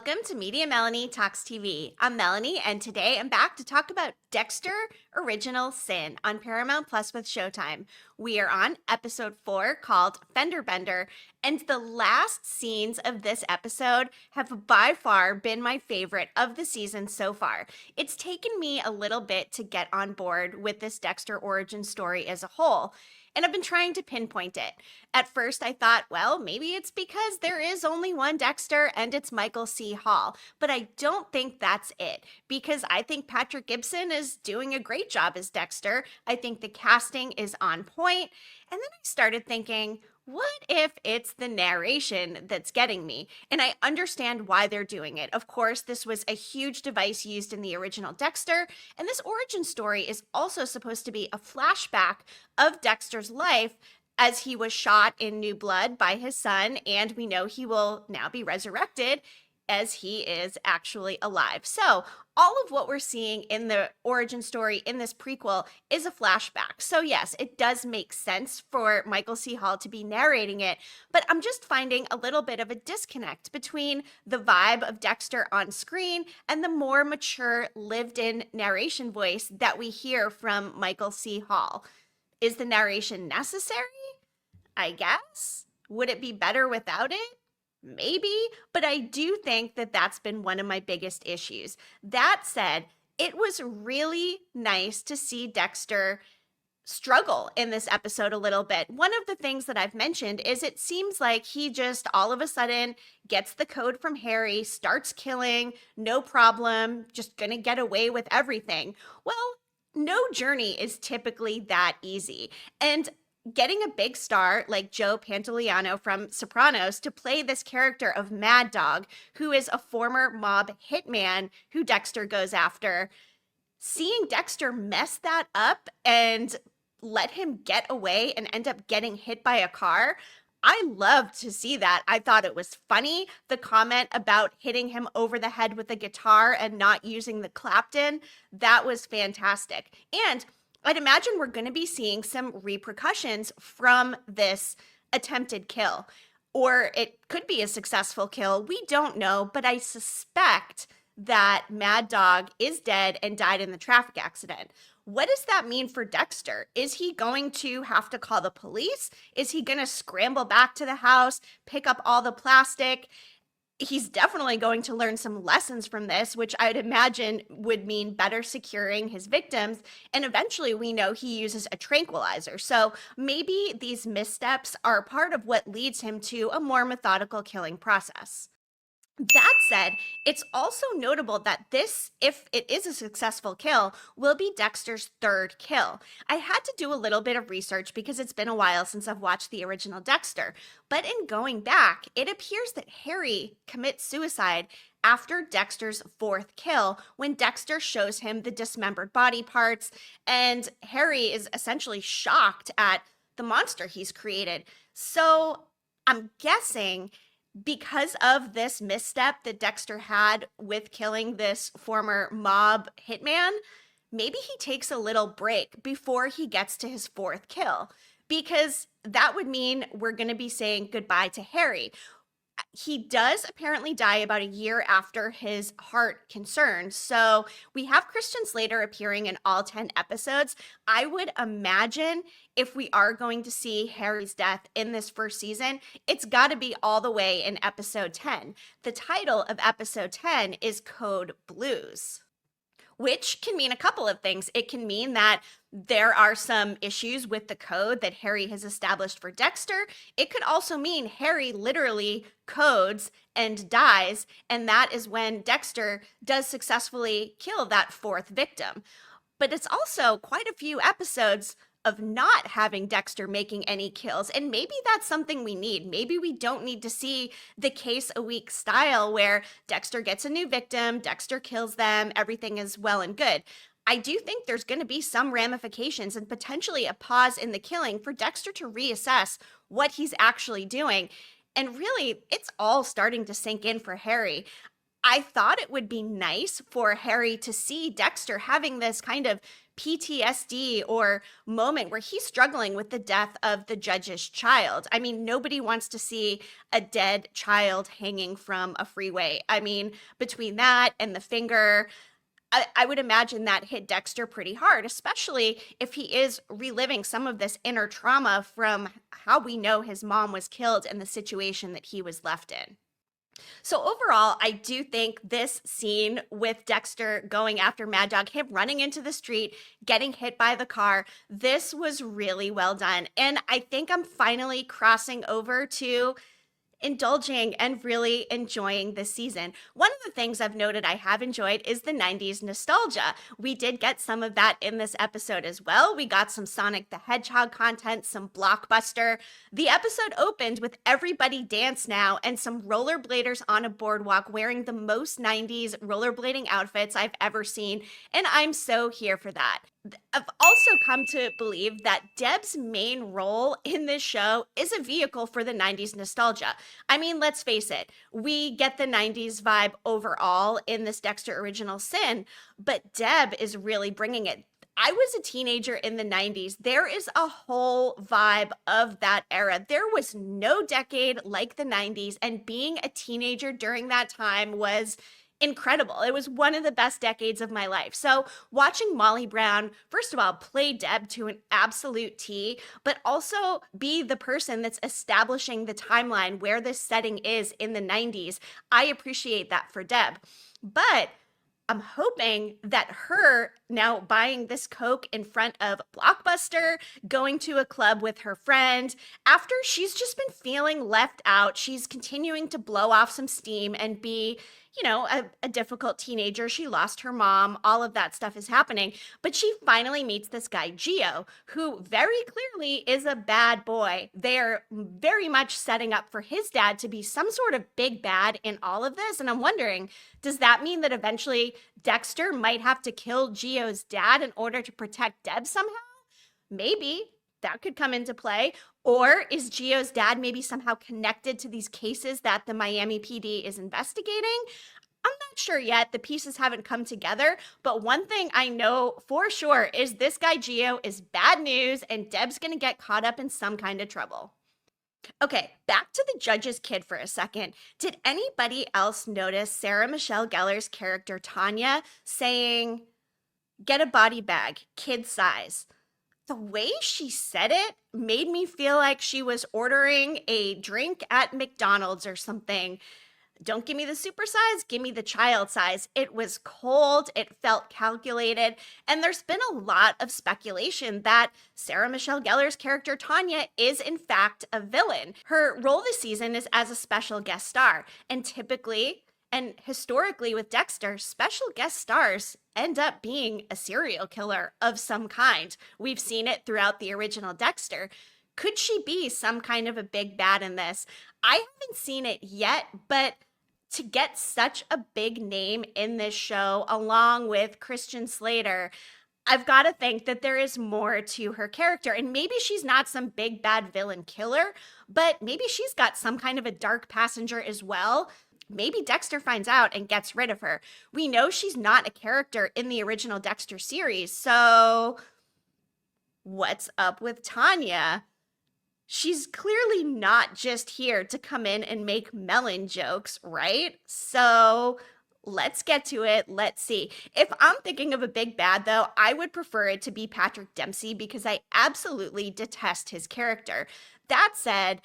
Welcome to Media Melanie Talks TV. I'm Melanie, and today I'm back to talk about Dexter Original Sin on Paramount Plus with Showtime. We are on episode 4 called Fender Bender, and the last scenes of this episode have by far been my favorite of the season so far. It's taken me a little bit to get on board with this Dexter origin story as a whole, and I've been trying to pinpoint it. At first, I thought, well, maybe it's because there is only one Dexter and it's Michael C. Hall. But I don't think that's it, because I think Patrick Gibson is doing a great job as Dexter. I think the casting is on point. And then I started thinking, what if it's the narration that's getting me? And I understand why they're doing it. Of course, this was a huge device used in the original Dexter, and this origin story is also supposed to be a flashback of Dexter's life as he was shot in New Blood by his son, and we know he will now be resurrected as he is actually alive. So all of what we're seeing in the origin story in this prequel is a flashback. So yes, it does make sense for Michael C. Hall to be narrating it, but I'm just finding a little bit of a disconnect between the vibe of Dexter on screen and the more mature, lived-in narration voice that we hear from Michael C. Hall. Is the narration necessary? I guess. Would it be better without it? Maybe, but I do think that that's been one of my biggest issues. That said, it was really nice to see Dexter struggle in this episode a little bit. One of the things that I've mentioned is it seems like he just all of a sudden gets the code from Harry, starts killing, no problem, just gonna get away with everything. Well, no journey is typically that easy. And getting a big star like Joe Pantoliano from Sopranos to play this character of Mad Dog, who is a former mob hitman who Dexter goes after, seeing Dexter mess that up and let him get away and end up getting hit by a car, I loved to see that. I thought it was funny. The comment about hitting him over the head with a guitar and not using the Clapton, that was fantastic. And I'd imagine we're going to be seeing some repercussions from this attempted kill, or it could be a successful kill. We don't know, but I suspect that Mad Dog is dead and died in the traffic accident. What does that mean for Dexter? Is he going to have to call the police? Is he going to scramble back to the house, pick up all the plastic? He's definitely going to learn some lessons from this, which I'd imagine would mean better securing his victims. And eventually we know he uses a tranquilizer. So maybe these missteps are part of what leads him to a more methodical killing process. That said, it's also notable that this, if it is a successful kill, will be Dexter's third kill. I had to do a little bit of research because it's been a while since I've watched the original Dexter, but in going back, it appears that Harry commits suicide after Dexter's fourth kill when Dexter shows him the dismembered body parts, and Harry is essentially shocked at the monster he's created. So I'm guessing because of this misstep that Dexter had with killing this former mob hitman, maybe he takes a little break before he gets to his fourth kill, because that would mean we're going to be saying goodbye to Harry. He does apparently die about a year after his heart concern. So we have Christian Slater appearing in all 10 episodes. I would imagine if we are going to see Harry's death in this first season, it's got to be all the way in episode 10. The title of episode 10 is Code Blues, which can mean a couple of things. It can mean that there are some issues with the code that Harry has established for Dexter. It could also mean Harry literally codes and dies, and that is when Dexter does successfully kill that fourth victim. But it's also quite a few episodes of not having Dexter making any kills. And maybe that's something we need. Maybe we don't need to see the case a week style where Dexter gets a new victim, Dexter kills them, everything is well and good. I do think there's going to be some ramifications and potentially a pause in the killing for Dexter to reassess what he's actually doing. And really, it's all starting to sink in for Harry. I thought it would be nice for Harry to see Dexter having this kind of PTSD or moment where he's struggling with the death of the judge's child. I mean, nobody wants to see a dead child hanging from a freeway. I mean, between that and the finger, I would imagine that hit Dexter pretty hard, especially if he is reliving some of this inner trauma from how we know his mom was killed and the situation that he was left in. So overall, I do think this scene with Dexter going after Mad Dog, him running into the street, getting hit by the car, this was really well done. And I think I'm finally crossing over to indulging and really enjoying this season. One of the things I've noted I have enjoyed is the 90s nostalgia. We did get some of that in this episode as well. We got some Sonic the Hedgehog content, some Blockbuster. The episode opened with Everybody Dance Now and some rollerbladers on a boardwalk wearing the most 90s rollerblading outfits I've ever seen, and I'm so here for that. I've also come to believe that Deb's main role in this show is a vehicle for the 90s nostalgia. I mean, let's face it, we get the 90s vibe overall in this Dexter Original Sin, but Deb is really bringing it. I was a teenager in the 90s. There is a whole vibe of that era. There was no decade like the 90s, and being a teenager during that time was incredible. It was one of the best decades of my life. So watching Molly Brown, first of all, play Deb to an absolute T, but also be the person that's establishing the timeline where this setting is in the 90s. I appreciate that for Deb. But I'm hoping that her now buying this Coke in front of Blockbuster, going to a club with her friend, after she's just been feeling left out, she's continuing to blow off some steam and be, a difficult teenager. She lost her mom. All of that stuff is happening. But she finally meets this guy, Gio, who very clearly is a bad boy. They're very much setting up for his dad to be some sort of big bad in all of this. And I'm wondering, does that mean that eventually Dexter might have to kill Gio's dad in order to protect Deb somehow? Maybe that could come into play. Or is Gio's dad maybe somehow connected to these cases that the Miami PD is investigating? I'm not sure yet. The pieces haven't come together. But one thing I know for sure is this guy Gio is bad news, and Deb's going to get caught up in some kind of trouble. Okay, back to the judge's kid for a second. Did anybody else notice Sarah Michelle Gellar's character Tanya saying, "Get a body bag, kid size"? The way she said it made me feel like she was ordering a drink at McDonald's or something. Don't give me the super size, give me the child size. It was cold, it felt calculated, and there's been a lot of speculation that Sarah Michelle Gellar's character Tanya is in fact a villain. Her role this season is as a special guest star, and typically and historically with Dexter, special guest stars end up being a serial killer of some kind. We've seen it throughout the original Dexter. Could she be some kind of a big bad in this? I haven't seen it yet, but to get such a big name in this show, along with Christian Slater, I've got to think that there is more to her character. And maybe she's not some big bad villain killer, but maybe she's got some kind of a dark passenger as well. Maybe Dexter finds out and gets rid of her. We know she's not a character in the original Dexter series, so what's up with Tanya? She's clearly not just here to come in and make melon jokes, right? So let's get to it. Let's see. If I'm thinking of a big bad, though, I would prefer it to be Patrick Dempsey because I absolutely detest his character. That said,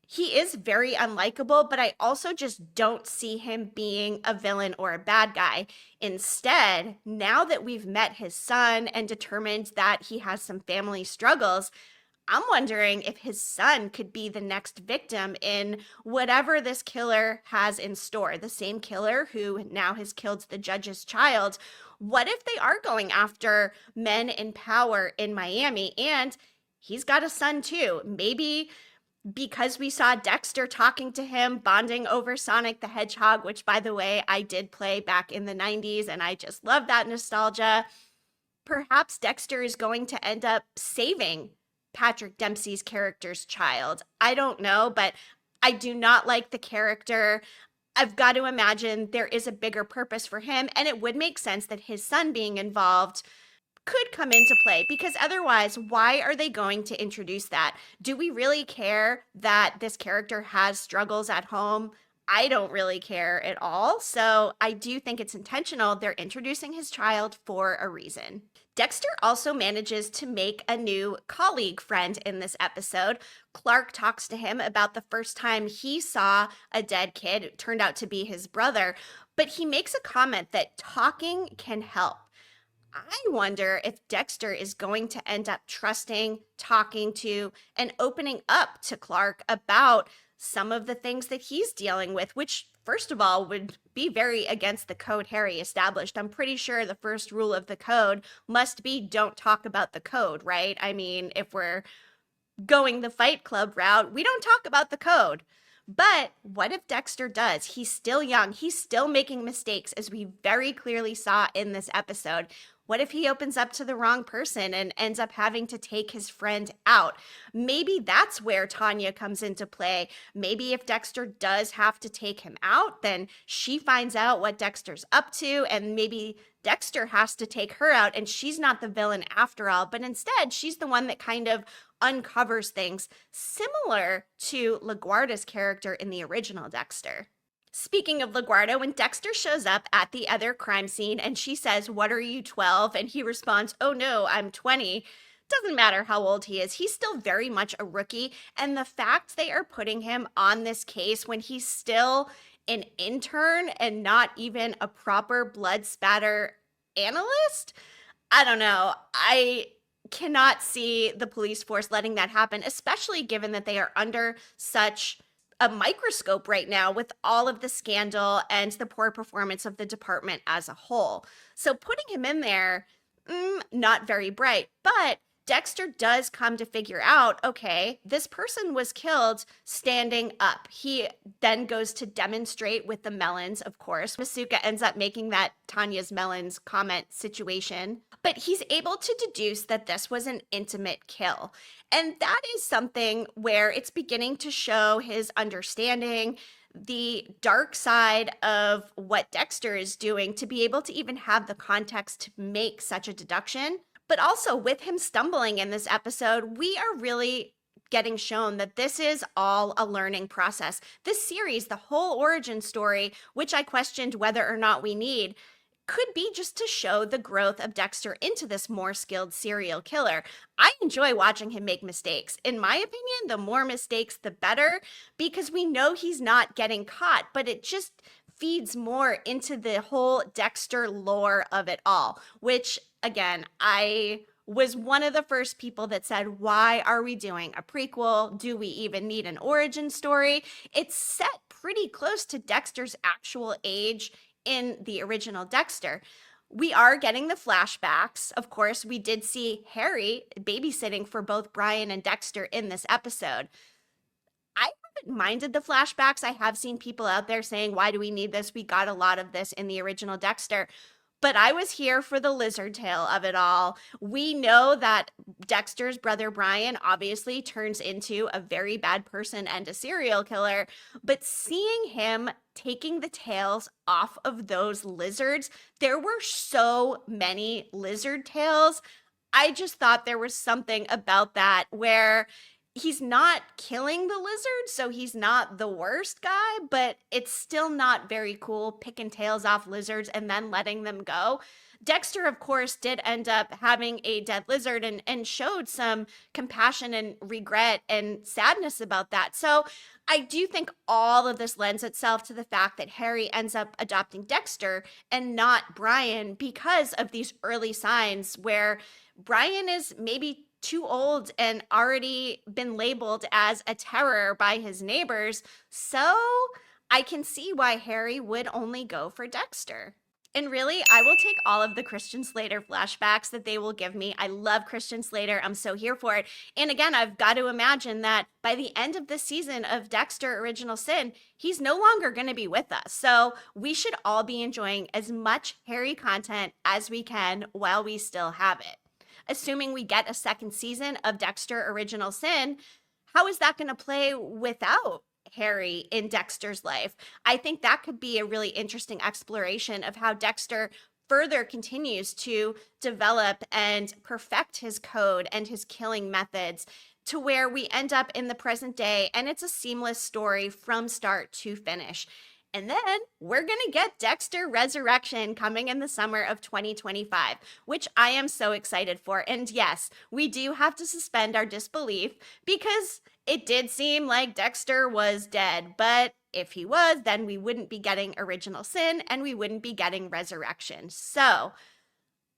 he is very unlikable, but I also just don't see him being a villain or a bad guy. Instead, now that we've met his son and determined that he has some family struggles, I'm wondering if his son could be the next victim in whatever this killer has in store. The same killer who now has killed the judge's child. What if they are going after men in power in Miami? And he's got a son too. Maybe because we saw Dexter talking to him, bonding over Sonic the Hedgehog, which, by the way, I did play back in the 90s, and I just love that nostalgia. Perhaps Dexter is going to end up saving Patrick Dempsey's character's child. I don't know, but I do not like the character. I've got to imagine there is a bigger purpose for him, and it would make sense that his son being involved could come into play, because otherwise, why are they going to introduce that? Do we really care that this character has struggles at home? I don't really care at all. So I do think it's intentional. They're introducing his child for a reason. Dexter also manages to make a new colleague friend in this episode. Clark talks to him about the first time he saw a dead kid. It turned out to be his brother, but he makes a comment that talking can help. I wonder if Dexter is going to end up trusting, talking to, and opening up to Clark about some of the things that he's dealing with, which, first of all, would be very against the code Harry established. I'm pretty sure the first rule of the code must be don't talk about the code, right? I mean, if we're going the Fight Club route, we don't talk about the code. But what if Dexter does? He's still young. He's still making mistakes, as we very clearly saw in this episode. What if he opens up to the wrong person and ends up having to take his friend out? Maybe that's where Tanya comes into play. Maybe if Dexter does have to take him out, then she finds out what Dexter's up to, and maybe Dexter has to take her out, and she's not the villain after all, but instead she's the one that kind of uncovers things, similar to LaGuardia's character in the original Dexter. Speaking of LaGuardia, when Dexter shows up at the other crime scene and she says, "What are you, 12?" and he responds, "Oh no, I'm 20." Doesn't matter how old he is, he's still very much a rookie. And the fact they are putting him on this case when he's still an intern and not even a proper blood spatter analyst, I don't know. I cannot see the police force letting that happen, especially given that they are under such a microscope right now with all of the scandal and the poor performance of the department as a whole. So putting him in there, not very bright. But Dexter does come to figure out, okay, this person was killed standing up. He then goes to demonstrate with the melons, of course. Masuka ends up making that Tanya's melons comment situation. But he's able to deduce that this was an intimate kill. And that is something where it's beginning to show his understanding, the dark side of what Dexter is doing, to be able to even have the context to make such a deduction. But also, with him stumbling in this episode, we are really getting shown that this is all a learning process. This series, the whole origin story, which I questioned whether or not we need, could be just to show the growth of Dexter into this more skilled serial killer. I enjoy watching him make mistakes. In my opinion, the more mistakes, the better, because we know he's not getting caught, but it just feeds more into the whole Dexter lore of it all, which, again, I was one of the first people that said, why are we doing a prequel? Do we even need an origin story? It's set pretty close to Dexter's actual age in the original Dexter. We are getting the flashbacks. Of course, we did see Harry babysitting for both Brian and Dexter in this episode. I haven't minded the flashbacks. I have seen people out there saying, why do we need this? We got a lot of this in the original Dexter. But I was here for the lizard tail of it all. We know that Dexter's brother Brian obviously turns into a very bad person and a serial killer, but seeing him taking the tails off of those lizards, there were so many lizard tails. I just thought there was something about that where he's not killing the lizard, so he's not the worst guy, but it's still not very cool picking tails off lizards and then letting them go. Dexter, of course, did end up having a dead lizard and showed some compassion and regret and sadness about that. So I do think all of this lends itself to the fact that Harry ends up adopting Dexter and not Brian because of these early signs where Brian is maybe too old and already been labeled as a terror by his neighbors. So I can see why Harry would only go for Dexter. And really, I will take all of the Christian Slater flashbacks that they will give me. I love Christian Slater. I'm so here for it. And again, I've got to imagine that by the end of this season of Dexter Original Sin, he's no longer going to be with us. So we should all be enjoying as much Harry content as we can while we still have it. Assuming we get a second season of Dexter Original Sin, how is that going to play without Harry in Dexter's life. I think that could be a really interesting exploration of how Dexter further continues to develop and perfect his code and his killing methods to where we end up in the present day and it's a seamless story from start to finish. And then we're going to get Dexter Resurrection coming in the summer of 2025, which I am so excited for. And yes, we do have to suspend our disbelief because it did seem like Dexter was dead. But if he was, then we wouldn't be getting Original Sin and we wouldn't be getting Resurrection. So,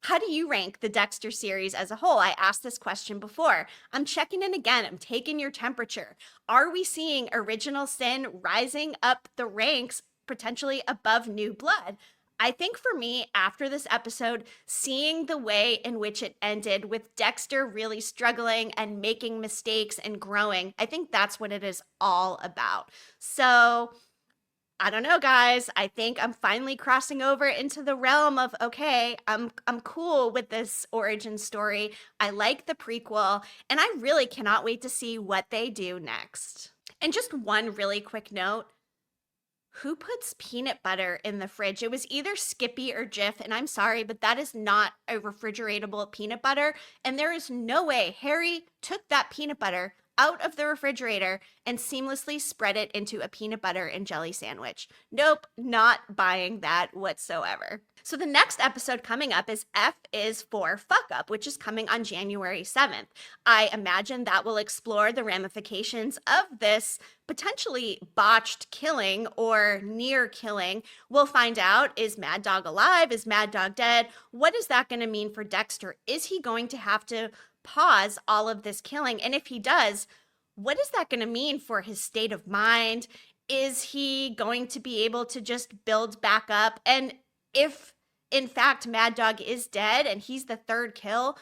how do you rank the Dexter series as a whole? I asked this question before. I'm checking in again. I'm taking your temperature. Are we seeing Original Sin rising up the ranks, potentially above New Blood? I think for me, after this episode, seeing the way in which it ended with Dexter really struggling and making mistakes and growing, I think that's what it is all about. So, I don't know, guys. I think I'm finally crossing over into the realm of okay, I'm cool with this origin story. I like the prequel, and I really cannot wait to see what they do next. And just one really quick note. Who puts peanut butter in the fridge? It was either Skippy or Jif, and I'm sorry, but that is not a refrigeratable peanut butter. And there is no way Harry took that peanut butter out of the refrigerator and seamlessly spread it into a peanut butter and jelly sandwich. Nope, not buying that whatsoever. So the next episode coming up is F is for Fuck Up, which is coming on January 7th. I imagine that will explore the ramifications of this potentially botched killing or near killing. We'll find out, is Mad Dog alive? Is Mad Dog dead? What is that going to mean for Dexter? Is he going to have to pause all of this killing? And if he does, what is that going to mean for his state of mind? Is he going to be able to just build back up? And if in fact Mad Dog is dead and he's the third kill,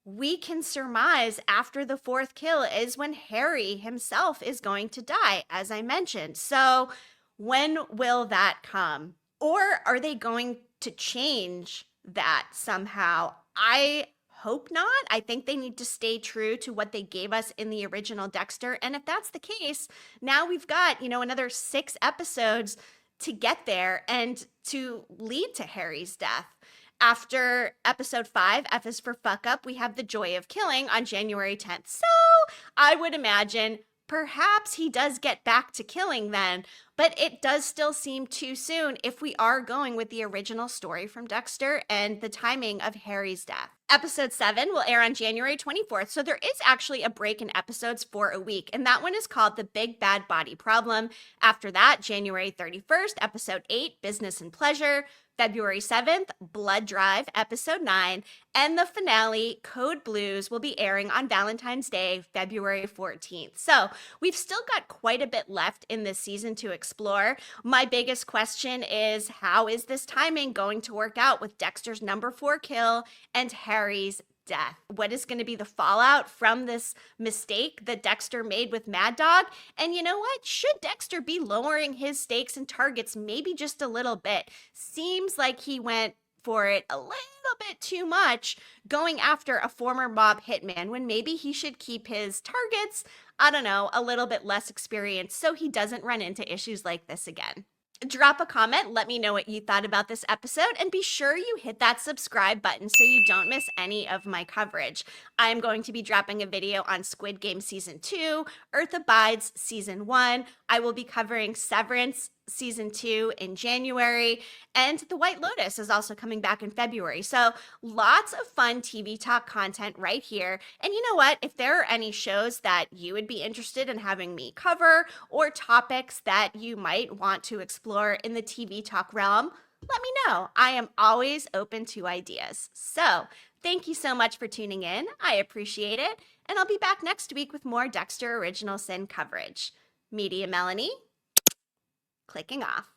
we can surmise after the fourth kill is when Harry himself is going to die, as I mentioned. So when will that come? Or are they going to change that somehow? I hope not. I think they need to stay true to what they gave us in the original Dexter. And if that's the case, now we've got, another 6 episodes to get there and to lead to Harry's death. After episode 5, F is for Fuck Up, we have The Joy of Killing on January 10th. So I would imagine perhaps he does get back to killing then, but it does still seem too soon if we are going with the original story from Dexter and the timing of Harry's death. Episode 7 will air on January 24th, so there is actually a break in episodes for a week, and that one is called The Big Bad Body Problem. After that, January 31st, episode 8, Business and Pleasure. February 7th, Blood Drive, episode 9, and the finale, Code Blues, will be airing on Valentine's Day, February 14th. So we've still got quite a bit left in this season to explore. My biggest question is, how is this timing going to work out with Dexter's number 4 kill and Harry's death? What is going to be the fallout from this mistake that Dexter made with Mad Dog? And you know what? Should Dexter be lowering his stakes and targets maybe just a little bit? Seems like he went for it a little bit too much, going after a former mob hitman when maybe he should keep his targets, I don't know, a little bit less experienced so he doesn't run into issues like this again. Drop a comment, let me know what you thought about this episode, and be sure you hit that subscribe button so you don't miss any of my coverage. I'm going to be dropping a video on Squid Game Season 2, Earth Abides Season 1. I will be covering Severance Season 2 in January, and The White Lotus is also coming back in February. So lots of fun TV talk content right here. And you know what? If there are any shows that you would be interested in having me cover or topics that you might want to explore in the TV talk realm, let me know. I am always open to ideas. So thank you so much for tuning in. I appreciate it. And I'll be back next week with more Dexter Original Sin coverage. Media Melanie, clicking off.